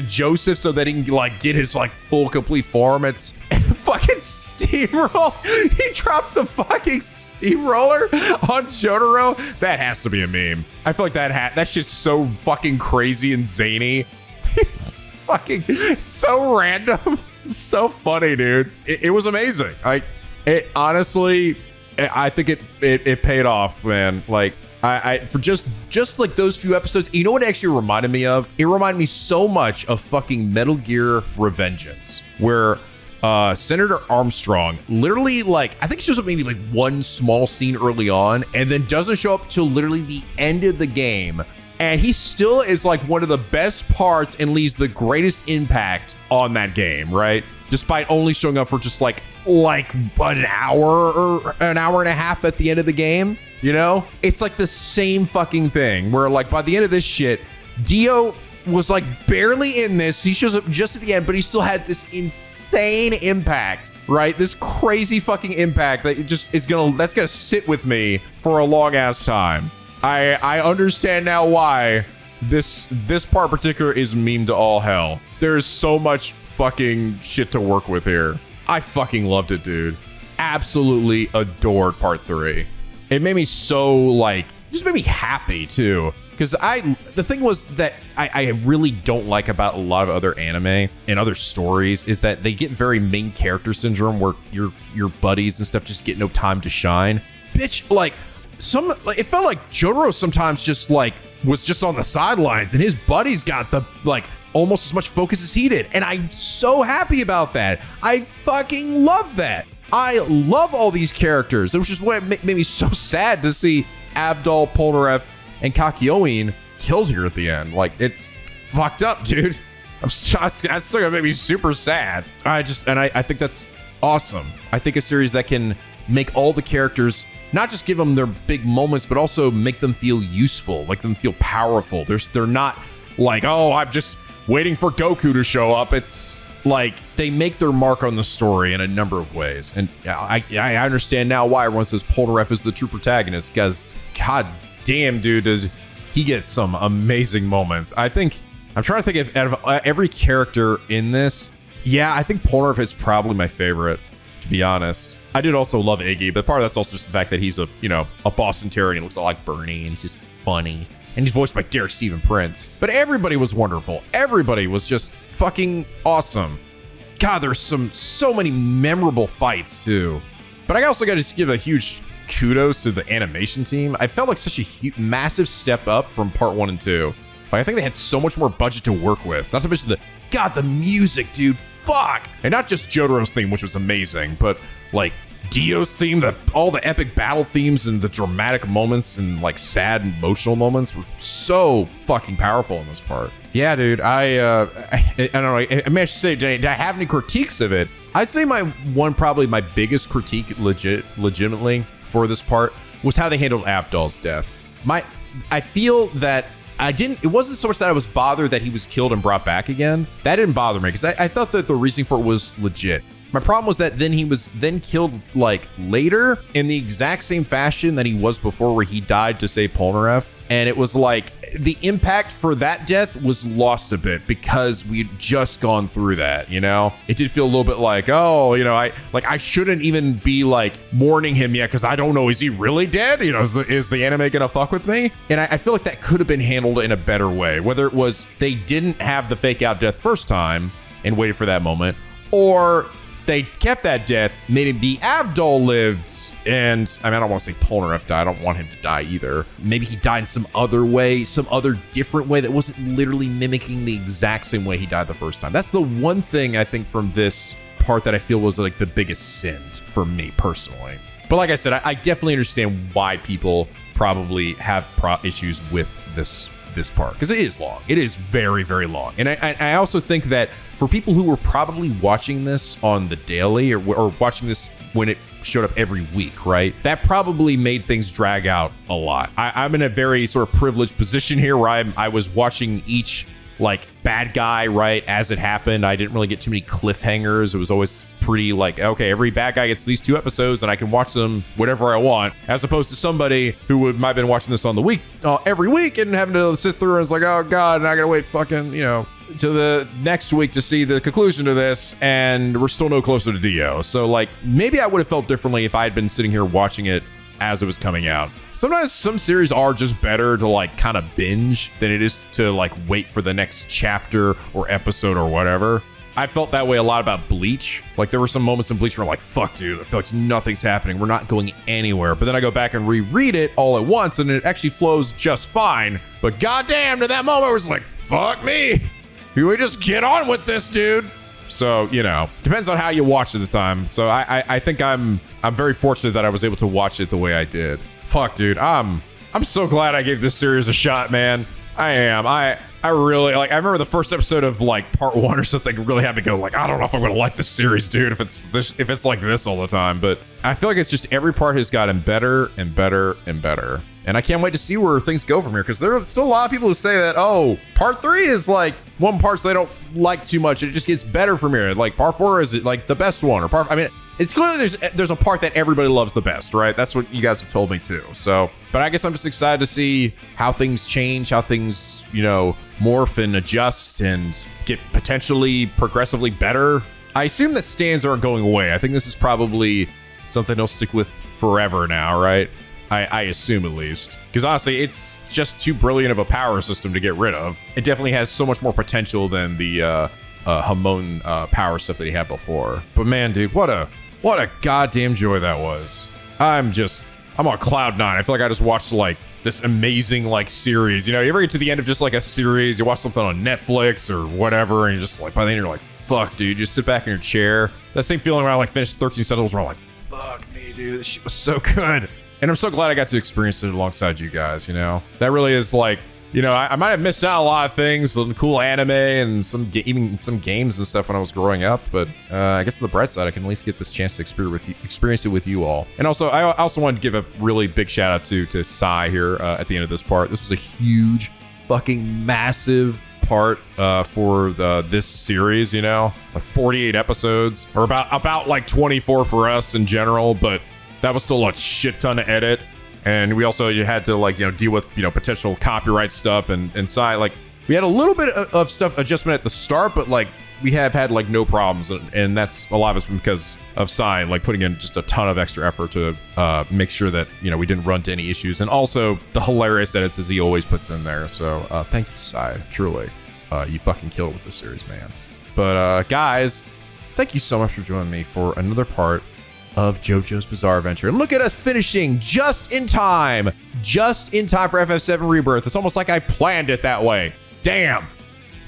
Joseph so that he can like get his like full complete form. It's fucking steamroll. He drops a fucking steamroller on Jotaro. That has to be a meme. I feel like that shit's so fucking crazy and zany. It's fucking so random. So funny, dude. It was amazing. It honestly, I think it paid off, man. Like I for just like those few episodes, you know what it actually reminded me of? It reminded me so much of fucking Metal Gear Revengeance, where Senator Armstrong literally, like, I think shows up maybe like one small scene early on and then doesn't show up till literally the end of the game. And he still is like one of the best parts and leaves the greatest impact on that game, right? Despite only showing up for just like an hour or an hour and a half at the end of the game, you know? It's like the same fucking thing where like by the end of this shit, Dio was like barely in this. He shows up just at the end, but he still had this insane impact, right? This crazy fucking impact that that's gonna sit with me for a long ass time. I understand now why this part in particular is meme to all hell. There's so much fucking shit to work with here. I fucking loved it, dude. Absolutely adored part 3. It made me so like, just made me happy too. Because the thing was that I really don't like about a lot of other anime and other stories is that they get very main character syndrome where your buddies and stuff just get no time to shine. Bitch, like, it felt like Jotaro sometimes just like was just on the sidelines and his buddies got the like almost as much focus as he did. And I'm so happy about that. I fucking love that. I love all these characters. It was just what made me so sad to see Abdul, Polnareff, and Kakyoin killed here at the end. Like, it's fucked up, dude. That's still gonna make me super sad. I think that's awesome. I think a series that can make all the characters not just give them their big moments, but also make them feel useful, make them feel powerful. They're not like, oh, I'm just waiting for Goku to show up. It's like they make their mark on the story in a number of ways. And I understand now why everyone says Polnareff is the true protagonist, because god damn, dude, does he get some amazing moments. I'm trying to think of out of every character in this. Yeah, I think Polnareff is probably my favorite, to be honest. I did also love Iggy, but part of that's also just the fact that he's a Boston Terrier and he looks a lot like Bernie and he's just funny. And he's voiced by Derek Stephen Prince. But everybody was wonderful. Everybody was just fucking awesome. God, there's so many memorable fights too. But I also got to give a huge kudos to the animation team. I felt like such a massive step up from part 1 and 2. Like, I think they had so much more budget to work with. Not to mention the music, dude. Fuck! And not just Jotaro's theme, which was amazing, but like Dio's theme, all the epic battle themes and the dramatic moments and like sad emotional moments were so fucking powerful in this part. Yeah, dude, I don't know. I may say, did I have any critiques of it? I'd say probably my biggest critique legitimately for this part was how they handled Avdol's death. I feel that it wasn't so much that I was bothered that he was killed and brought back again. That didn't bother me because I thought that the reasoning for it was legit. My problem was that then he was killed like later in the exact same fashion that he was before, where he died to save Polnareff. And it was like the impact for that death was lost a bit because we'd just gone through that, you know? It did feel a little bit like, oh, you know, I shouldn't even be like mourning him yet because I don't know, is he really dead? You know, is the anime gonna fuck with me? And I feel like that could have been handled in a better way. Whether it was they didn't have the fake out death first time and waited for that moment, or they kept that death, made him be Avdol lived, and I don't want to say Polnareff died. I don't want him to die either. Maybe he died in some other way, some other different way that wasn't literally mimicking the exact same way he died the first time. That's the one thing I think from this part that I feel was like the biggest sin for me personally. But like I said, I definitely understand why people probably have issues with this part, because it is long. It is very, very long. And I also think that for people who were probably watching this on the daily or watching this when it showed up every week, right? That probably made things drag out a lot. I'm in a very sort of privileged position here where I was watching each like bad guy, right, as it happened. I didn't really get too many cliffhangers. It was always pretty like, okay, every bad guy gets these 2 episodes and I can watch them whatever I want, as opposed to somebody who might have been watching this on the week every week and having to sit through and it's like, oh god, and I gotta wait fucking, you know, to the next week to see the conclusion to this, and we're still no closer to Dio. So like maybe I would have felt differently if I had been sitting here watching it as it was coming out. sometimes some series are just better to like kind of binge than it is to like wait for the next chapter or episode or whatever. I felt that way a lot about Bleach. Like there were some moments in Bleach where I'm like, fuck dude, I feel like nothing's happening. We're not going anywhere. But then I go back and reread it all at once and it actually flows just fine. But goddamn, to that moment, I was like, fuck me. Can we just get on with this, dude? So, you know, depends on how you watch it at the time. So I think I'm very fortunate that I was able to watch it the way I did. Fuck, dude. I'm so glad I gave this series a shot, man. I am. I really like. I remember the first episode of like part 1 or something really had me go like, I don't know if I'm gonna like this series, dude. If it's like this all the time, but I feel like it's just every part has gotten better and better and better. And I can't wait to see where things go from here because there are still a lot of people who say that, oh, part 3 is like one part they don't like too much. It just gets better from here. Like part 4 is like the best one, or I mean, it's clearly there's a part that everybody loves the best, right? That's what you guys have told me too. So, but I guess I'm just excited to see how things change, how things, you know, morph and adjust and get potentially progressively better. I assume that stands aren't going away. I think this is probably something they'll stick with forever now, right? I assume at least. Because honestly, it's just too brilliant of a power system to get rid of. It definitely has so much more potential than the Hamon power stuff that he had before. But man, dude, what a goddamn joy that was. I'm on cloud 9. I feel like I just watched like this amazing like series. You know, you ever get to the end of just like a series, you watch something on Netflix or whatever, and you're just like, by the end you're like, fuck, dude, just sit back in your chair. That same feeling when I like finished 13 Sentinels where I'm like, fuck me, dude, this shit was so good. And I'm so glad I got to experience it alongside you guys, you know? That really is like, you know, I might have missed out on a lot of things, some cool anime and even some games and stuff when I was growing up. But I guess on the bright side, I can at least get this chance to experience it with you all. And also, I also wanted to give a really big shout out to Sai here at the end of this part. This was a huge, fucking massive part for this series, you know? Like 48 episodes, or about like 24 for us in general, but that was still a shit ton to edit. And we also had to like, you know, deal with, you know, potential copyright stuff and Sai, like we had a little bit of stuff adjustment at the start, but like we have had like no problems. And that's a lot of it's because of Sai, like putting in just a ton of extra effort to make sure that, you know, we didn't run into any issues. And also the hilarious edits as he always puts in there. So thank you, Sai, truly. You fucking killed it with this series, man. But guys, thank you so much for joining me for another part of JoJo's Bizarre Adventure. And look at us finishing just in time for FF7 Rebirth. It's almost like I planned it that way. Damn.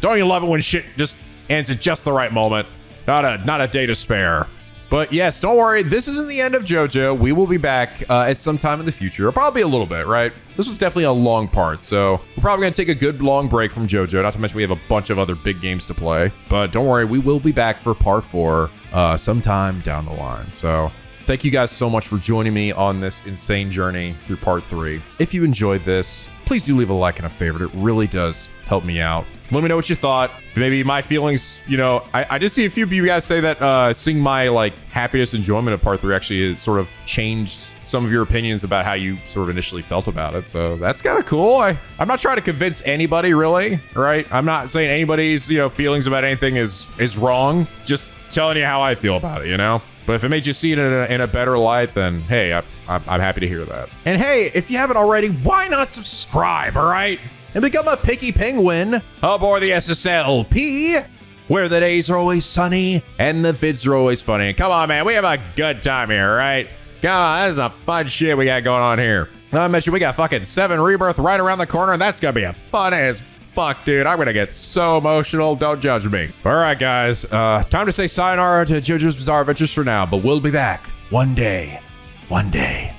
Don't you love it when shit just ends at just the right moment? Not a day to spare. But yes, don't worry. This isn't the end of JoJo. We will be back at some time in the future. Or probably a little bit, right? This was definitely a long part. So we're probably going to take a good long break from JoJo. Not to mention we have a bunch of other big games to play. But don't worry. We will be back for part 4 sometime down the line. So thank you guys so much for joining me on this insane journey through part 3. If you enjoyed this, please do leave a like and a favorite. It really does help me out. Let me know what you thought. Maybe my feelings, you know, I did see a few of you guys say that seeing my like happiness, enjoyment of part 3 actually sort of changed some of your opinions about how you sort of initially felt about it. So that's kind of cool. I'm not trying to convince anybody really, right? I'm not saying anybody's, you know, feelings about anything is wrong. Just telling you how I feel about it, you know? But if it made you see it in a better light, then hey, I'm happy to hear that. And hey, if you haven't already, why not subscribe, all right? And become a picky penguin aboard the SSLP, where the days are always sunny and the vids are always funny. Come on, man, we have a good time here, right? Come on, this is a fun shit we got going on here. I mentioned we got fucking 7 Rebirth right around the corner, and that's gonna be a fun as fuck, dude. I'm gonna get so emotional. Don't judge me. All right, guys. Time to say sayonara to JoJo's Bizarre Adventures for now, but we'll be back one day. One day.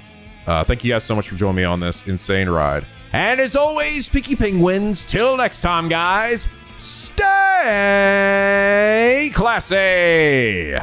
Thank you guys so much for joining me on this insane ride. And as always, Picky Penguins, till next time, guys, stay classy.